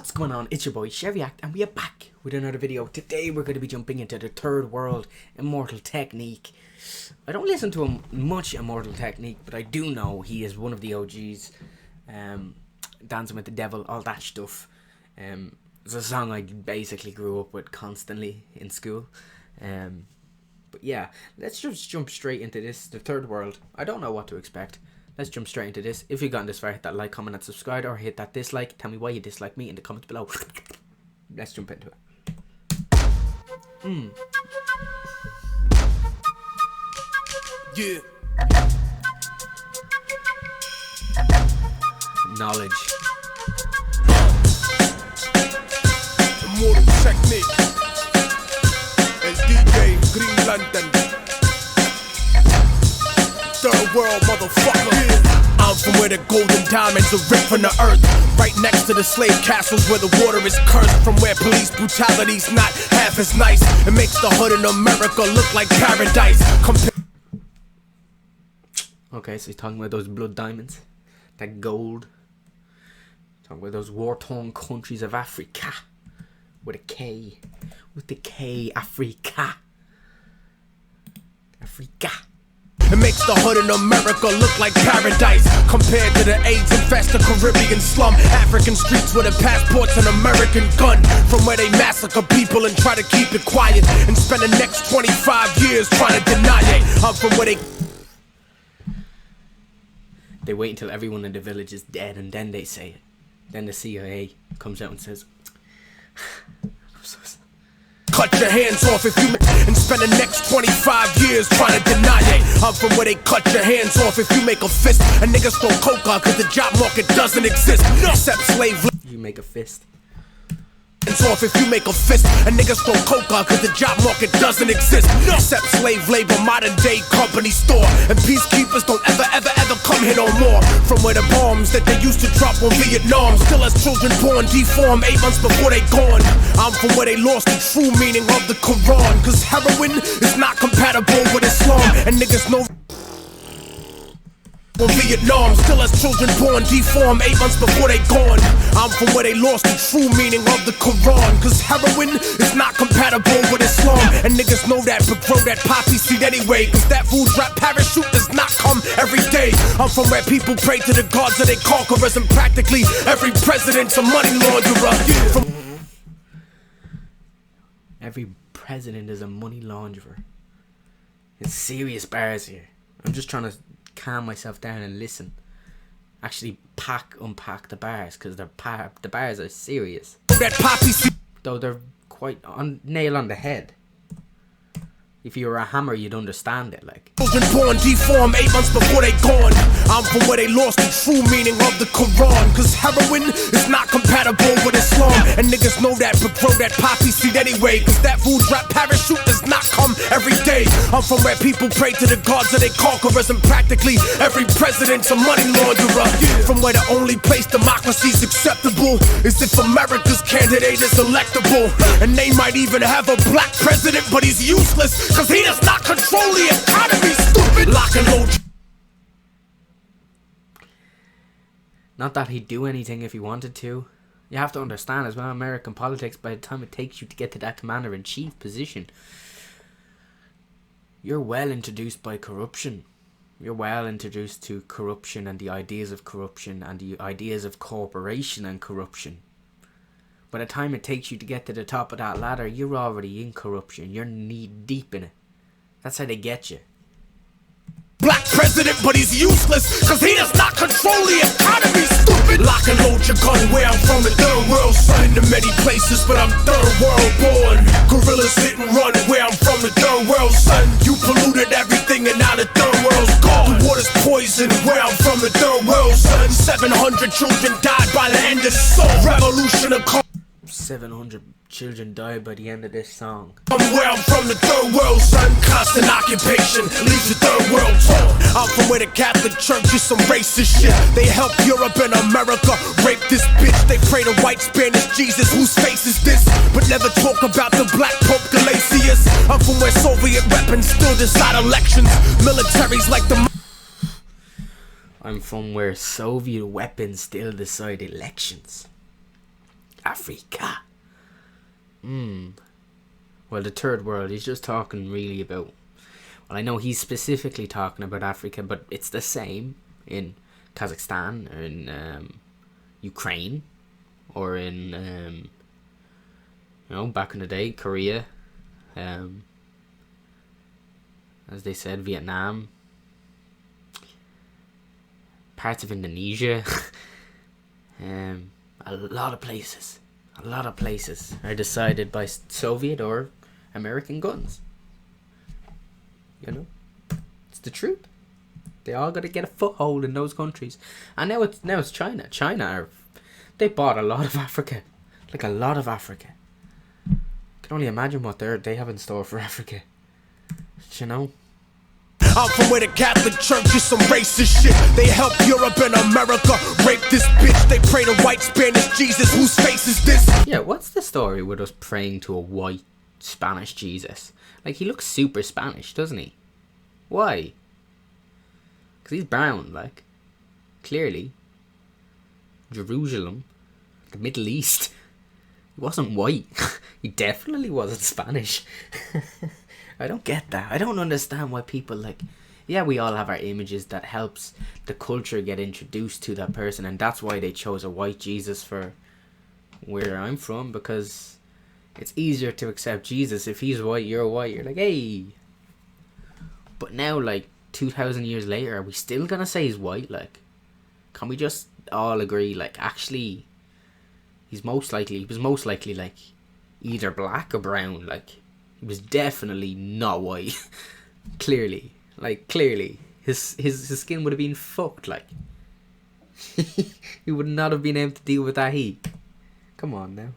What's going on? It's your boy Shay React, and we are back with another video. Today we're going to be jumping into the third world, Immortal Technique. I don't listen to him much, Immortal Technique, but I do know he is one of the OGs. Dancing with the Devil, all that stuff. It's a song I basically grew up with constantly in school. But yeah, let's just jump straight into this, the third world. I don't know what to expect. Let's jump straight into this. If you've gotten this far, hit that like, comment, and subscribe, or hit that dislike. Tell me why you dislike me in the comments below. Let's jump into it. Yeah. Knowledge. Immortal Technique. El DJ Green Lantern. Third world, motherfucker. I'm from where the golden diamonds are ripped from the earth, right next to the slave castles where the water is cursed, from where police brutality's not half as nice. It makes the hood in America look like paradise. Okay, so he's talking about those blood diamonds, that gold. Talking about those war-torn countries of Africa, with a K, Africa. It makes the hood in America look like paradise, compared to the AIDS-infested Caribbean slum. African streets with a passports and American gun, from where they massacre people and try to keep it quiet, and spend the next 25 years trying to deny it. I'm from where they wait until everyone in the village is dead and then they say it. Then the CIA comes out and says, I'm so sorry. Cut your hands off if you and spend the next 25 years trying to deny it. I'm from where they cut your hands off if you make a fist, and niggas throw coca cause the job market doesn't exist. Except slave You make a fist. hands off if you make a fist, and niggas throw coca cause the job market doesn't exist. Except slave labor, modern day company store, and peacekeepers don't ever come here no more. From where the bombs that they used to drop on Vietnam still has children born deformed 8 months before they gone. I'm from where they lost the true meaning of the Quran, cause heroin is not compatible with Islam, and niggas know on Vietnam still has children born deformed 8 months before they gone. I'm from where they lost the true meaning of the Quran, cause heroin is not compatible with Islam, and niggas know that but grow that poppy seed anyway, cause that food drop parachute does not come every day. I'm from where people pray to the gods of their conquerors, and practically every president's a money launderer. Every president is a money launderer. It's serious bars here. I'm just trying to calm myself down and listen. Actually unpack the bars, because the bars are serious. That poppy seed, though they're quite nail on the head. If you were a hammer, you'd understand it, like. children born deformed 8 months before they gone. I'm from where they lost the true meaning of the Quran, cause heroin is not compatible with Islam, and niggas know that but grow that poppy seed anyway, cause that food drop parachute does not come every day. I'm from where people pray to the gods of their conquerors, and practically every president's a money launderer. From where the only place democracy's acceptable is if America's candidate is electable, and they might even have a black president, but he's useless cause he does not control the economy, stupid. Lock and load. Not that he'd do anything if he wanted to. You have to understand as well, American politics, by the time it takes you to get to that commander-in-chief position, you're well introduced by corruption. You're well introduced to corruption and the ideas of corruption and the ideas of corporation and corruption. By the time it takes you to get to the top of that ladder, you're already in corruption. You're knee deep in it. That's how they get you. Black president, but he's useless cause he does not control the economy, stupid. Lock and load your gun. Where I'm from, the third world, son. In many places, but I'm third world born. Gorillas hit and run. Where I'm from, the third world, son. You polluted everything and now the third world's gone. The water's poison. Where I'm from, the third world, son. 700 children died by the end of the song. Revolution of 700 children died by the end of this song. Where I'm from, the third world, son. Constant occupation leaves the third world torn. I'm from where the Catholic Church is some racist shit. They help Europe and America rape this bitch. They pray to white Spanish Jesus, whose face is this, but never talk about the black Pope Galatius. I'm from where Soviet weapons still decide elections. Militaries like the I'm from where Soviet weapons still decide elections. A Africa. Well, the third world, he's just talking really about... Well, I know he's specifically talking about Africa, but it's the same in Kazakhstan, or in Ukraine, or in, back in the day, Korea, as they said, Vietnam, parts of Indonesia, a lot of places are decided by Soviet or American guns. It's the truth. They all got to get a foothold in those countries, and now it's China. They bought a lot of Africa, like a lot of Africa. I can only imagine what they have in store for Africa. I'm from where the Catholic Church is some racist shit. They help Europe and America rape this bitch. They pray to white Spanish Jesus. Whose face is this? Yeah, what's the story with us praying to a white Spanish Jesus? Like, he looks super Spanish, doesn't he? Why? Because he's brown, like. Clearly. Jerusalem. The Middle East. He wasn't white. He definitely wasn't Spanish. I don't get that. I don't understand why people, like... Yeah, we all have our images that helps the culture get introduced to that person. And that's why they chose a white Jesus for where I'm from. Because it's easier to accept Jesus. If he's white, you're white. You're like, hey... But now, like, 2,000 years later, are we still gonna say he's white? Like, can we just all agree, like, actually, he was most likely, like, either black or brown. Like, he was definitely not white. Clearly. His skin would have been fucked, like. He would not have been able to deal with that heat. Come on now.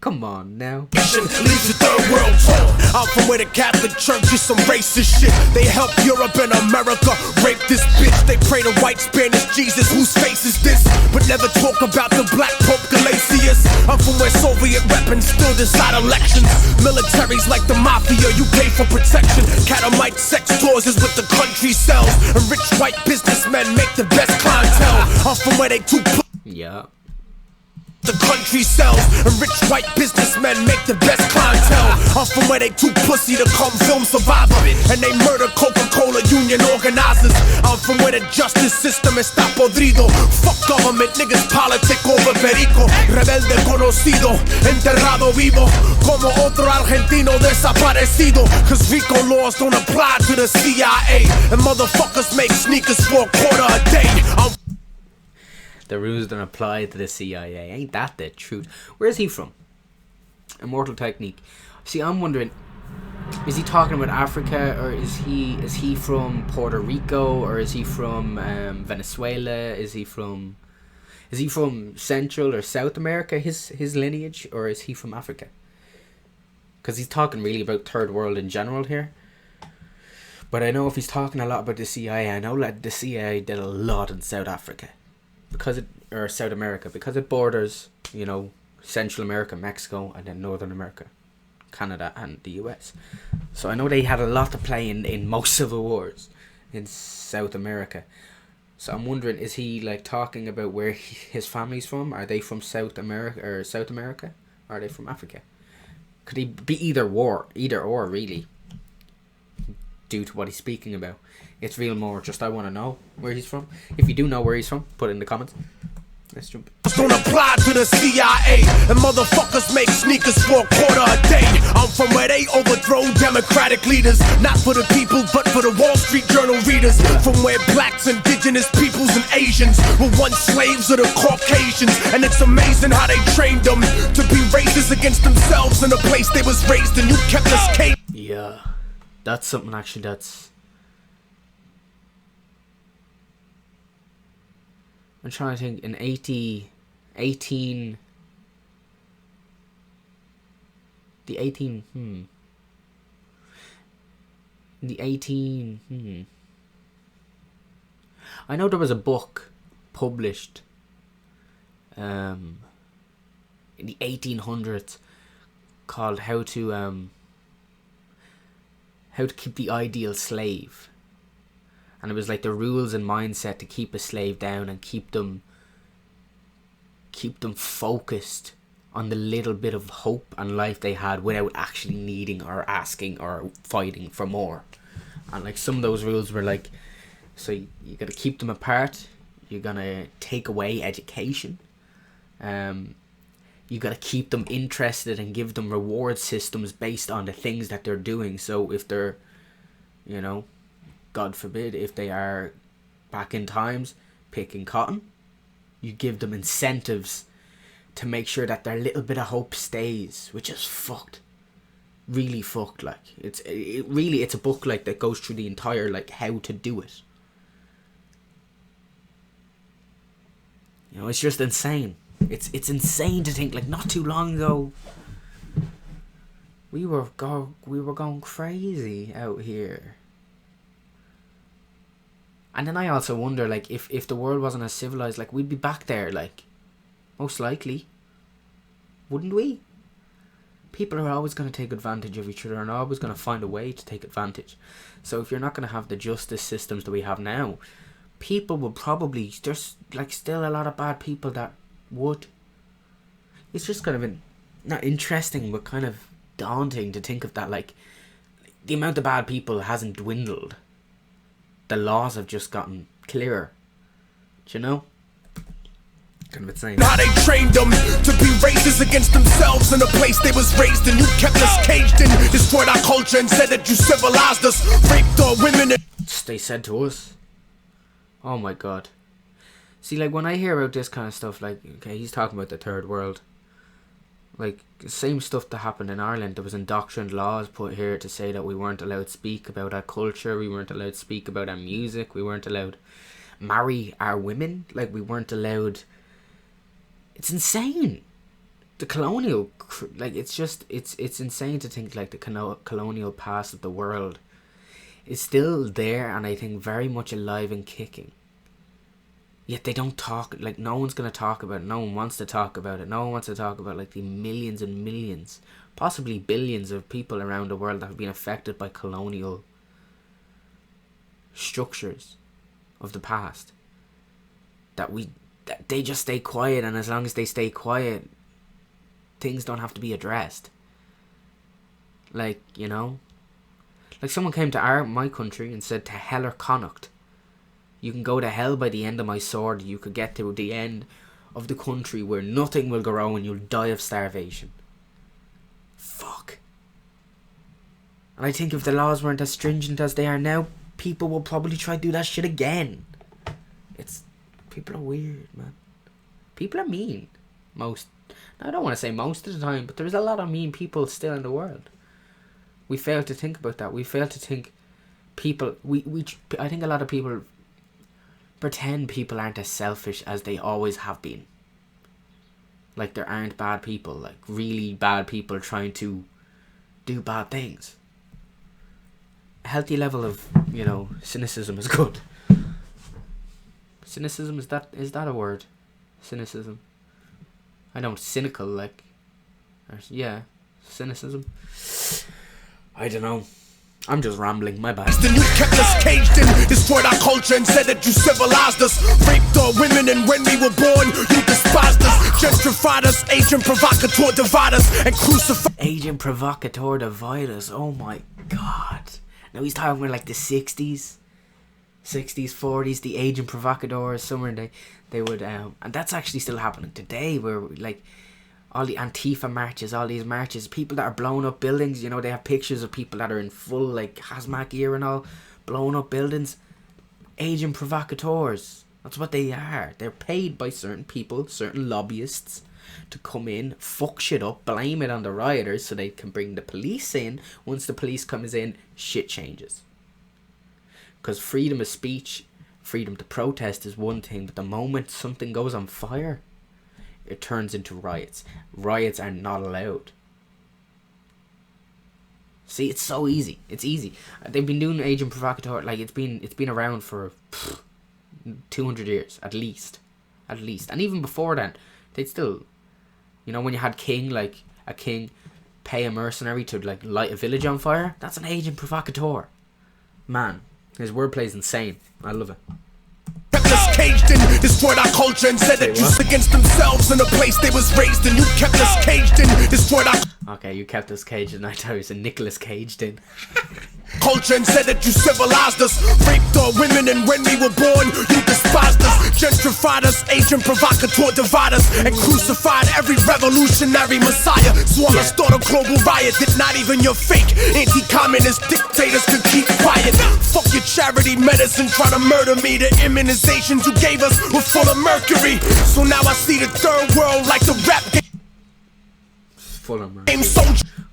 Leads the third world tour. I'm from where the Catholic Church is some racist shit. They help Europe and America rape this bitch. They pray to white Spanish Jesus. Whose face is this? But never talk about the black Pope Galatius. I'm from where Soviet weapons still decide elections. Militaries like the mafia, you pay for protection. Catamite sex tours is what the country sells. And rich white businessmen make the best clientele. I'm from where they too... Yeah. The country sells, and rich white businessmen make the best clientele. I'm from where they too pussy to come film Survivor, and they murder Coca-Cola union organizers. I'm from where the justice system está podrido. Fuck government, niggas politic over perico. Rebelde conocido, enterrado vivo, como otro argentino desaparecido. Cause RICO laws don't apply to the CIA, and motherfuckers make sneakers for a quarter a day. The rules don't apply to the CIA. Ain't that the truth? Where is he from? Immortal Technique. See, I'm wondering, is he talking about Africa, or is he from Puerto Rico, or is he from Venezuela? Is he from Central or South America? His lineage, or is he from Africa? Because he's talking really about third world in general here. But I know if he's talking a lot about the CIA, I know that the CIA did a lot in South Africa. South America, because it borders, Central America, Mexico, and then Northern America, Canada, and the US. So I know they had a lot to play in most civil wars in South America. So I'm wondering, is he like talking about where his family's from? Are they from South America, or are they from Africa? Could he be either or really, due to what he's speaking about? It's real more just I want to know where he's from. If you do know where he's from, put it in the comments. Let's jump. Don't apply to the CIA, and motherfuckers make sneakers for a quarter a day. I'm from where they overthrow democratic leaders, not for the people but for the Wall Street Journal readers. From where blacks, indigenous peoples, and Asians were once slaves of the Caucasians, and it's amazing how they trained them to be racist against themselves in the place they was raised in. You kept us caged. Yeah, that's something actually that's... I'm trying to think, in I know there was a book published in the 1800s called How to Keep the Ideal Slave. And it was like the rules and mindset to keep a slave down and keep them focused on the little bit of hope and life they had without actually needing or asking or fighting for more. And like some of those rules were like, so you gotta keep them apart, you're gonna take away education, you gotta keep them interested and give them reward systems based on the things that they're doing. So if they're, you know, God forbid, if they are back in times picking cotton, you give them incentives to make sure that their little bit of hope stays, which is fucked, really fucked. Like it's a book like that goes through the entire like how to do it. You know, it's just insane. It's insane to think like not too long ago we were going crazy out here. And then I also wonder, like, if the world wasn't as civilized, like, we'd be back there, like, most likely. Wouldn't we? People are always going to take advantage of each other and always going to find a way to take advantage. So if you're not going to have the justice systems that we have now, people will probably, there's, like, still a lot of bad people that would. It's just kind of, not interesting, but kind of daunting to think of that, like, the amount of bad people hasn't dwindled. The laws have just gotten clearer. Do you know? Kind of insane. How they trained them to be racist against themselves in the place they was raised in. You kept us caged in, destroyed our culture and said that you civilized us. Raped our women and they said to us. Oh my god. See, like, when I hear about this kind of stuff, like, okay, he's talking about the third world. Like, the same stuff that happened in Ireland. There was indoctrined laws put here to say that we weren't allowed to speak about our culture, we weren't allowed to speak about our music, we weren't allowed to marry our women, like, we weren't allowed. It's insane. The colonial, like, it's just, it's insane to think, like, the colonial past of the world is still there, and I think very much alive and kicking. Yet they don't talk, like, no one's going to talk about it. No one wants to talk about it. No one wants to talk about, like, the millions and millions, possibly billions of people around the world that have been affected by colonial structures of the past. That they just stay quiet, and as long as they stay quiet, things don't have to be addressed. Like, you know? Like, someone came to my country and said, to hell or Connacht. You can go to hell by the end of my sword. You could get to the end of the country where nothing will grow and you'll die of starvation. Fuck. And I think if the laws weren't as stringent as they are now, people will probably try to do that shit again. People are weird, man. People are mean. I don't want to say most of the time, but there's a lot of mean people still in the world. We fail to think about that. We fail to think people... I think a lot of people pretend people aren't as selfish as they always have been. Like, there aren't bad people, like really bad people trying to do bad things. A healthy level of, you know, cynicism is good. Cynicism, is that a word? Cynicism. I know, cynical, like, yeah, cynicism. I don't know. I'm just rambling, my bad. Then you kept us caged in, destroyed our culture and said that you civilized us. Raped our women and when we were born, you despised us. Gentrified us, agent provocateur, divide us and crucified. Agent provocateur, divide us, oh my god. Now he's talking about like the 60s, 40s, the agent provocateurs, somewhere they would, and that's actually still happening today, where like, all the Antifa marches, all these marches, people that are blowing up buildings, you know, they have pictures of people that are in full, like, hazmat gear and all, blowing up buildings. Agent provocateurs. That's what they are. They're paid by certain people, certain lobbyists, to come in, fuck shit up, blame it on the rioters so they can bring the police in. Once the police comes in, shit changes. Because freedom of speech, freedom to protest is one thing, but the moment something goes on fire, it turns into riots. Riots are not allowed. See, it's so easy. It's easy. They've been doing agent provocateur, like, it's been around for 200 years at least, and even before then, they'd still, you know, when you had a king pay a mercenary to like light a village on fire, that's an agent provocateur. Man, his wordplay is insane. I love it. caged in. Destroyed our culture and said that you against themselves in the place they was raised in. You kept us caged in. Destroyed our Okay, you kept us caged and I thought it was a Nicholas Caged in. culture and said that you civilized us. Raped our women and when we were born, you despised us. Gentrified us, agent provocateur divide us, and crucified every revolutionary messiah. So I'ma start a global riot that not even your fake anti-communist dictators could keep quiet. Fuck your charity medicine trying to murder me. The immunizations you gave us were full of mercury. So now I see the third world like the rap Full of mercury.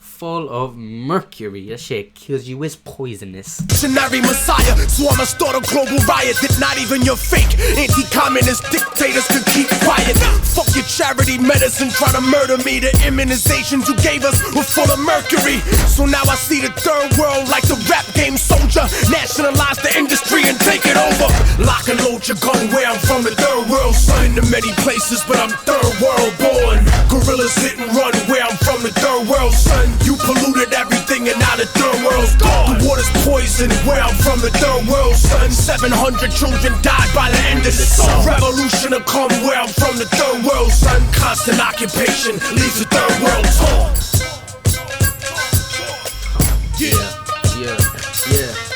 Full of mercury. That shit kills you. It's poisonous. Messiah. So I'ma start a global riot that not even your fake anti-communist dictators could keep quiet. Fuck your charity medicine trying to murder me. The immunizations you gave us were full of mercury. So now I see the third world like the rap game soldier. Nationalize the industry and take it over. Lock and load your gun where I'm from, the third world. Son to many places, but I'm third world born. Gorillas hit and run where I'm from, the third world, son. You polluted everything and now the third world's gone. The water's poison where I'm from, the third world, son. 700 children died by the end of the song. Revolution will come where I'm from, the third world, son. Constant occupation leaves the third world torn.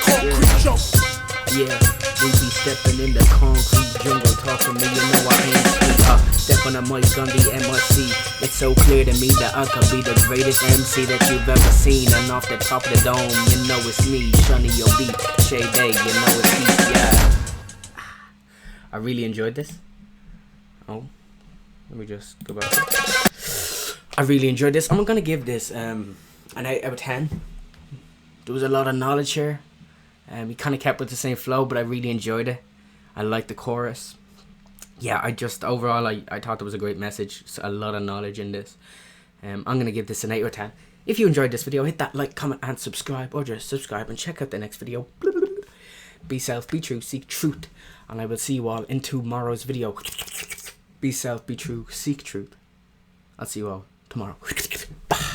Concrete jump. We be stepping in the concrete jungle. Talk to me, you know I ain't sweet. Step on the mic on the MRC. It's so clear to me that I could be the greatest MC that you've ever seen. And off the top of the dome, you know it's me, Shunny your beat, Shay Day, you know it's me, yeah. I really enjoyed this. Oh, let me just go back. I really enjoyed this. I'm gonna give this an 8 out of 10. There was a lot of knowledge here. He kind of kept with the same flow, but I really enjoyed it. I liked the chorus. Yeah, overall, I thought there was a great message. So a lot of knowledge in this. I'm going to give this an 8 out of 10. If you enjoyed this video, hit that like, comment, and subscribe. Or just subscribe and check out the next video. Be self, be true, seek truth. And I will see you all in tomorrow's video. Be self, be true, seek truth. I'll see you all tomorrow. Bye.